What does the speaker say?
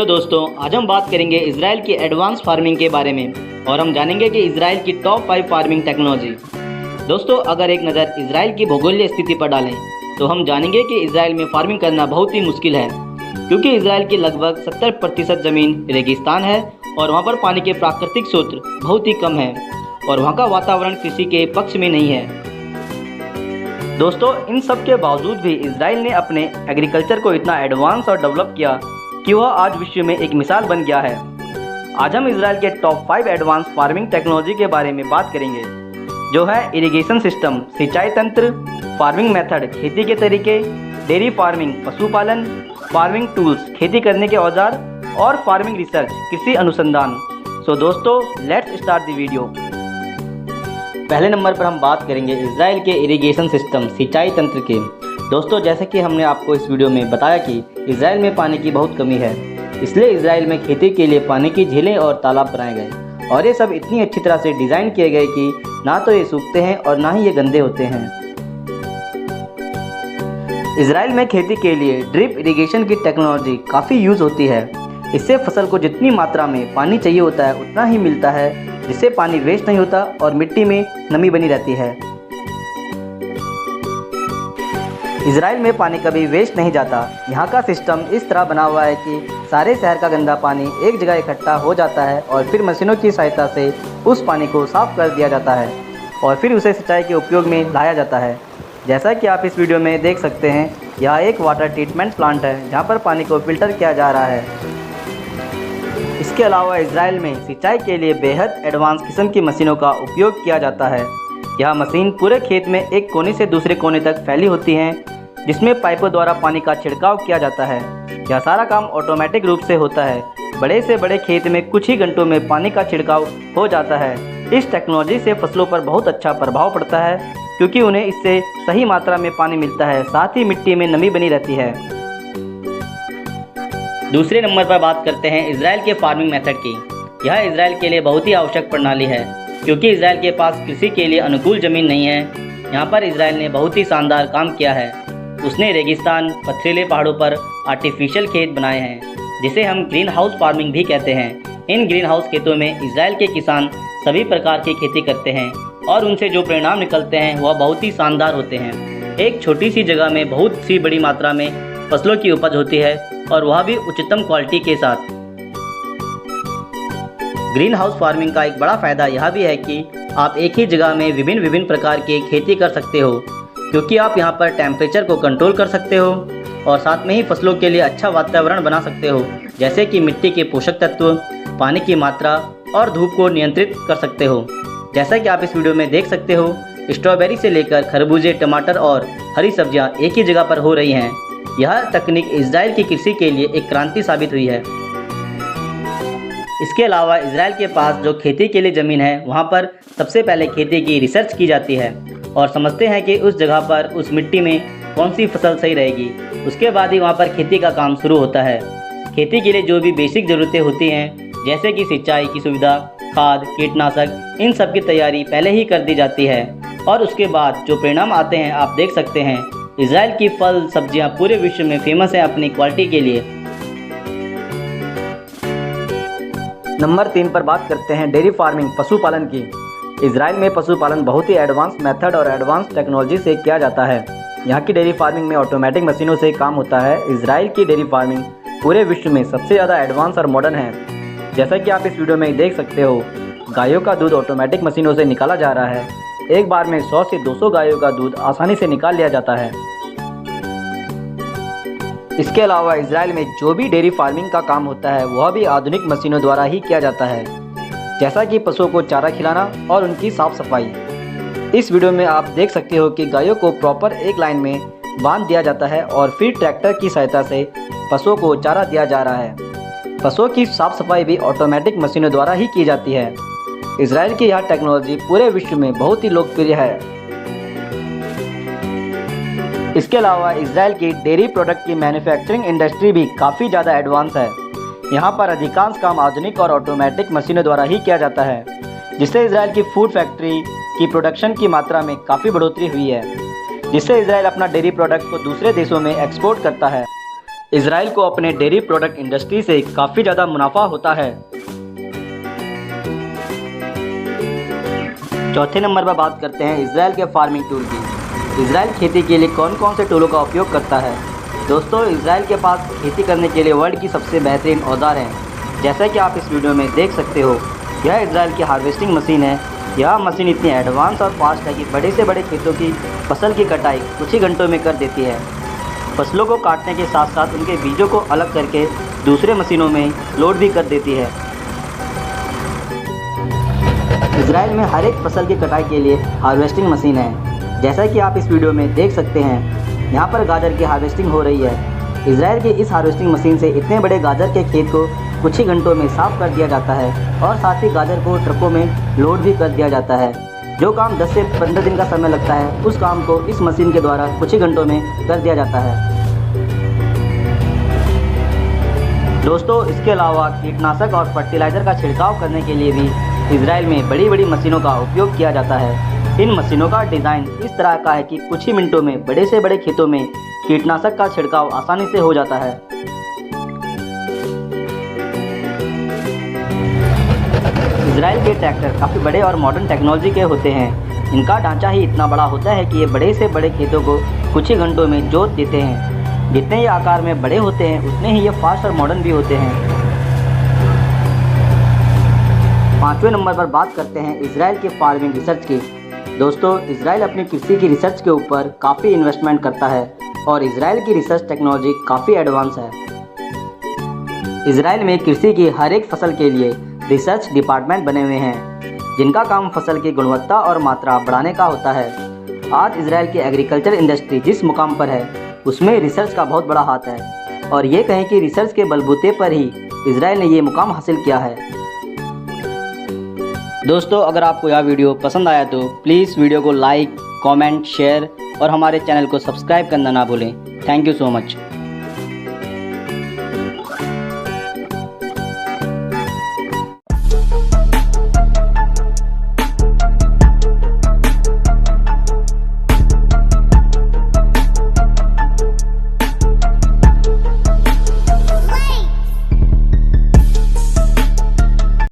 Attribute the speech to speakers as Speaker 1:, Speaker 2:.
Speaker 1: Hello दोस्तों, आज हम बात करेंगे इजराइल की एडवांस फार्मिंग के बारे में और हम जानेंगे कि इजराइल की टॉप 5 फार्मिंग टेक्नोलॉजी। दोस्तों, अगर एक नज़र इजराइल की भौगोलिक स्थिति पर डालें तो हम जानेंगे कि इजराइल में फार्मिंग करना बहुत ही मुश्किल है, क्योंकि इजराइल की लगभग 70% ज़मीन रेगिस्तान है और वहाँ पर पानी के प्राकृतिक स्रोत बहुत ही कम है और वहाँ का वातावरण कृषि के पक्ष में नहीं है। दोस्तों, इन सब के बावजूद भी इजराइल ने अपने एग्रीकल्चर को इतना एडवांस और डेवलप किया कि वह आज विश्व में एक मिसाल बन गया है। आज हम इजराइल के टॉप 5 एडवांस फार्मिंग टेक्नोलॉजी के बारे में बात करेंगे, जो है इरिगेशन सिस्टम, सिंचाई तंत्र, फार्मिंग मेथड, खेती के तरीके, डेयरी फार्मिंग, पशुपालन, फार्मिंग टूल्स, खेती करने के औजार और फार्मिंग रिसर्च, कृषि अनुसंधान। सो दोस्तों, लेट्स स्टार्ट द वीडियो। पहले नंबर पर हम बात करेंगे इजराइल के इरिगेशन सिस्टम, सिंचाई तंत्र के। दोस्तों, जैसे कि हमने आपको इस वीडियो में बताया कि इजराइल में पानी की बहुत कमी है, इसलिए इजराइल में खेती के लिए पानी की झीलें और तालाब बनाए गए और ये सब इतनी अच्छी तरह से डिज़ाइन किए गए कि ना तो ये सूखते हैं और ना ही ये गंदे होते हैं। इजराइल में खेती के लिए ड्रिप इरिगेशन की टेक्नोलॉजी काफ़ी यूज़ होती है। इससे फसल को जितनी मात्रा में पानी चाहिए होता है उतना ही मिलता है, जिससे पानी वेस्ट नहीं होता और मिट्टी में नमी बनी रहती है। इजराइल में पानी कभी वेस्ट नहीं जाता। यहाँ का सिस्टम इस तरह बना हुआ है कि सारे शहर का गंदा पानी एक जगह इकट्ठा हो जाता है और फिर मशीनों की सहायता से उस पानी को साफ कर दिया जाता है और फिर उसे सिंचाई के उपयोग में लाया जाता है। जैसा कि आप इस वीडियो में देख सकते हैं, यह एक वाटर ट्रीटमेंट प्लांट है जहाँ पर पानी को फिल्टर किया जा रहा है। इसके अलावा इजराइल में सिंचाई के लिए बेहद एडवांस किस्म की मशीनों का उपयोग किया जाता है। यह मशीन पूरे खेत में एक कोने से दूसरे कोने तक फैली होती हैं, जिसमें पाइपों द्वारा पानी का छिड़काव किया जाता है। यह सारा काम ऑटोमेटिक रूप से होता है। बड़े से बड़े खेत में कुछ ही घंटों में पानी का छिड़काव हो जाता है। इस टेक्नोलॉजी से फसलों पर बहुत अच्छा प्रभाव पड़ता है, क्योंकि उन्हें इससे सही मात्रा में पानी मिलता है, साथ ही मिट्टी में नमी बनी रहती है। दूसरे नंबर पर बात करते हैं इजराइल के फार्मिंग मेथड की। यह इजराइल के लिए बहुत ही आवश्यक प्रणाली है, क्योंकि इजराइल के पास कृषि के लिए अनुकूल ज़मीन नहीं है। यहाँ पर इजराइल ने बहुत ही शानदार काम किया है। उसने रेगिस्तान, पथरीले पहाड़ों पर आर्टिफिशियल खेत बनाए हैं, जिसे हम ग्रीन हाउस फार्मिंग भी कहते हैं। इन ग्रीन हाउस खेतों में इजराइल के किसान सभी प्रकार की खेती करते हैं और उनसे जो परिणाम निकलते हैं वह बहुत ही शानदार होते हैं। एक छोटी सी जगह में बहुत सी बड़ी मात्रा में फसलों की उपज होती है और वह भी उच्चतम क्वालिटी के साथ। ग्रीन हाउस फार्मिंग का एक बड़ा फ़ायदा यह भी है कि आप एक ही जगह में विभिन्न प्रकार की खेती कर सकते हो, क्योंकि आप यहाँ पर टेम्परेचर को कंट्रोल कर सकते हो और साथ में ही फसलों के लिए अच्छा वातावरण बना सकते हो, जैसे कि मिट्टी के पोषक तत्व, पानी की मात्रा और धूप को नियंत्रित कर सकते हो। जैसा कि आप इस वीडियो में देख सकते हो, स्ट्रॉबेरी से लेकर खरबूजे, टमाटर और हरी सब्जियाँ एक ही जगह पर हो रही हैं। यह तकनीक इजराइल की कृषि के लिए एक क्रांति साबित हुई है। इसके अलावा इजराइल के पास जो खेती के लिए ज़मीन है, वहाँ पर सबसे पहले खेती की रिसर्च की जाती है और समझते हैं कि उस जगह पर, उस मिट्टी में कौन सी फसल सही रहेगी। उसके बाद ही वहाँ पर खेती का काम शुरू होता है। खेती के लिए जो भी बेसिक ज़रूरतें होती हैं, जैसे कि सिंचाई की सुविधा, खाद, कीटनाशक, इन सब की तैयारी पहले ही कर दी जाती है और उसके बाद जो परिणाम आते हैं आप देख सकते हैं। इजराइल की फल सब्जियां पूरे विश्व में फेमस है अपनी क्वालिटी के लिए। नंबर 3 पर बात करते हैं डेयरी फार्मिंग, पशुपालन की। इजराइल में पशुपालन बहुत ही एडवांस मेथड और एडवांस टेक्नोलॉजी से किया जाता है। यहाँ की डेयरी फार्मिंग में ऑटोमेटिक मशीनों से काम होता है। इजराइल की डेयरी फार्मिंग पूरे विश्व में सबसे ज़्यादा एडवांस और मॉडर्न है। जैसा कि आप इस वीडियो में देख सकते हो, गायों का दूध ऑटोमेटिक मशीनों से निकाला जा रहा है। एक बार में 100 से 200 गायों का दूध आसानी से निकाल लिया जाता है। इसके अलावा इजराइल में जो भी डेयरी फार्मिंग का काम होता है वह भी आधुनिक मशीनों द्वारा ही किया जाता है, जैसा कि पशुओं को चारा खिलाना और उनकी साफ सफाई। इस वीडियो में आप देख सकते हो कि गायों को प्रॉपर एक लाइन में बांध दिया जाता है और फिर ट्रैक्टर की सहायता से पशुओं को चारा दिया जा रहा है। पशुओं की साफ सफाई भी ऑटोमेटिक मशीनों द्वारा ही की जाती है। इजराइल की यह टेक्नोलॉजी पूरे विश्व में बहुत ही लोकप्रिय है। इसके अलावा इजराइल की डेयरी प्रोडक्ट की मैन्युफैक्चरिंग इंडस्ट्री भी काफ़ी ज़्यादा एडवांस है। यहाँ पर अधिकांश काम आधुनिक और ऑटोमेटिक मशीनों द्वारा ही किया जाता है, जिससे इजराइल की फूड फैक्ट्री की प्रोडक्शन की मात्रा में काफ़ी बढ़ोतरी हुई है, जिससे इजराइल अपना डेयरी प्रोडक्ट को दूसरे देशों में एक्सपोर्ट करता है। इजराइल को अपने डेयरी प्रोडक्ट इंडस्ट्री से काफ़ी ज़्यादा मुनाफा होता है। चौथे नंबर पर बात करते हैं इजराइल के फार्मिंग टूल की। इजराइल खेती के लिए कौन कौन से टूलों का उपयोग करता है। दोस्तों, इजराइल के पास खेती करने के लिए वर्ल्ड की सबसे बेहतरीन औजार हैं। जैसा कि आप इस वीडियो में देख सकते हो, यह इजराइल की हार्वेस्टिंग मशीन है। यह मशीन इतनी एडवांस और फास्ट है कि बड़े से बड़े खेतों की फसल की कटाई कुछ ही घंटों में कर देती है। फसलों को काटने के साथ साथ उनके बीजों को अलग करके दूसरे मशीनों में लोड भी कर देती है। इजराइल में हर एक फसल की कटाई के लिए हार्वेस्टिंग मशीन है। जैसा कि आप इस वीडियो में देख सकते हैं, यहाँ पर गाजर की हार्वेस्टिंग हो रही है। इजराइल की इस हार्वेस्टिंग मशीन से इतने बड़े गाजर के खेत को कुछ ही घंटों में साफ कर दिया जाता है और साथ ही गाजर को ट्रकों में लोड भी कर दिया जाता है। जो काम 10 से 15 दिन का समय लगता है, उस काम को इस मशीन के द्वारा कुछ ही घंटों में कर दिया जाता है। दोस्तों, इसके अलावा कीटनाशक और फर्टिलाइज़र का छिड़काव करने के लिए भी इजराइल में बड़ी बड़ी मशीनों का उपयोग किया जाता है। इन मशीनों का डिज़ाइन इस तरह का है कि कुछ ही मिनटों में बड़े से बड़े खेतों में कीटनाशक का छिड़काव आसानी से हो जाता है। इजराइल के ट्रैक्टर काफ़ी बड़े और मॉडर्न टेक्नोलॉजी के होते हैं। इनका ढांचा ही इतना बड़ा होता है कि ये बड़े से बड़े खेतों को कुछ ही घंटों में जोत देते हैं। जितने ये आकार में बड़े होते हैं, उतने ही ये फास्ट और मॉडर्न भी होते हैं। पाँचवें नंबर पर बात करते हैं इजराइल के फार्मिंग रिसर्च की। दोस्तों, इजराइल अपनी कृषि की रिसर्च के ऊपर काफ़ी इन्वेस्टमेंट करता है और इजराइल की रिसर्च टेक्नोलॉजी काफ़ी एडवांस है। इजराइल में कृषि की हर एक फसल के लिए रिसर्च डिपार्टमेंट बने हुए हैं, जिनका काम फसल की गुणवत्ता और मात्रा बढ़ाने का होता है। आज इजराइल की एग्रीकल्चर इंडस्ट्री जिस मुकाम पर है, उसमें रिसर्च का बहुत बड़ा हाथ है और ये कहें कि रिसर्च के बलबूते पर ही इजराइल ने ये मुकाम हासिल किया है। दोस्तों, अगर आपको यह वीडियो पसंद आया तो प्लीज़ वीडियो को लाइक, कमेंट, शेयर और हमारे चैनल को सब्सक्राइब करना ना भूलें। Thank you so much.